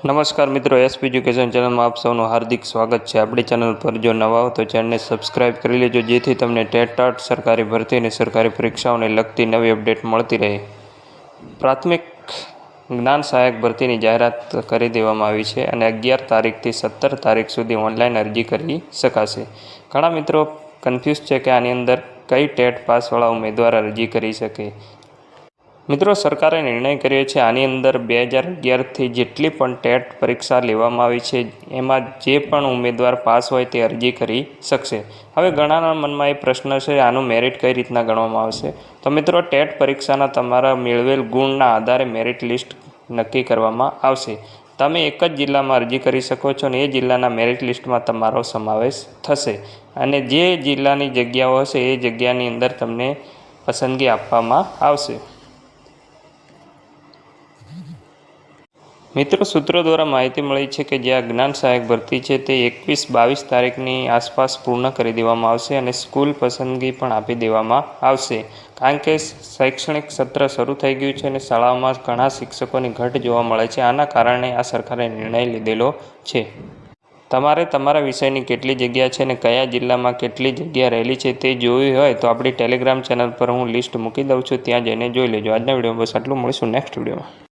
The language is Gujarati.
નમસ્કાર મિત્રો, એસપી એજ્યુકેશન ચેનલમાં આપ સૌનું હાર્દિક સ્વાગત છે। આપણી ચેનલ પર જો નવા હો તો ચેનલને સબસ્ક્રાઇબ કરી લેજો, જેથી તમને ટેટ સરકારી ભરતી અને સરકારી પરીક્ષાઓને લગતી નવી અપડેટ મળતી રહે। પ્રાથમિક જ્ઞાન સહાયક ભરતીની જાહેરાત કરી દેવામાં આવી છે અને 11 તારીખથી 17 તારીખ સુધી ઓનલાઈન અરજી કરી શકાશે। ઘણા મિત્રો કન્ફ્યુઝ છે કે આની અંદર કઈ ટેટ પાસવાળા ઉમેદવાર અરજી કરી શકે। મિત્રો, સરકારે નિર્ણય કર્યો છે આની અંદર 2011થી જેટલી પણ ટેટ પરીક્ષા લેવામાં આવી છે એમાં જે પણ ઉમેદવાર પાસ હોય તે અરજી કરી શકશે। હવે ઘણાના મનમાં એ પ્રશ્ન છે, આનું મેરિટ કઈ રીતના ગણવામાં આવશે? તો મિત્રો, ટેટ પરીક્ષાના તમારા મેળવેલ ગુણના આધારે મેરિટ લિસ્ટ નક્કી કરવામાં આવશે। તમે એક જ જિલ્લામાં અરજી કરી શકો છો અને એ જિલ્લાના મેરિટ લિસ્ટમાં તમારો સમાવેશ થશે અને જે જિલ્લાની જગ્યાઓ હશે એ જગ્યાની અંદર તમને પસંદગી આપવામાં આવશે। મિત્રો, સૂત્રો દ્વારા માહિતી મળી છે કે જે આ જ્ઞાન સહાયક ભરતી છે તે 21-22 તારીખની આસપાસ પૂર્ણ કરી દેવામાં આવશે અને સ્કૂલ પસંદગી પણ આપી દેવામાં આવશે, કારણ કે શૈક્ષણિક સત્ર શરૂ થઈ ગયું છે અને શાળાઓમાં ઘણા શિક્ષકોની ઘટ જોવા મળે છે। આના કારણે આ સરકારે નિર્ણય લીધેલો છે। તમારે તમારા વિષયની કેટલી જગ્યા છે અને કયા જિલ્લામાં કેટલી જગ્યા રહેલી છે તે જોવી હોય તો આપણી ટેલિગ્રામ ચેનલ પર હું લિસ્ટ મૂકી દઉં છું, ત્યાં જઈને જોઈ લેજો। આજના વિડીયોમાં બસ આટલું, મળીશું નેક્સ્ટ વિડીયોમાં।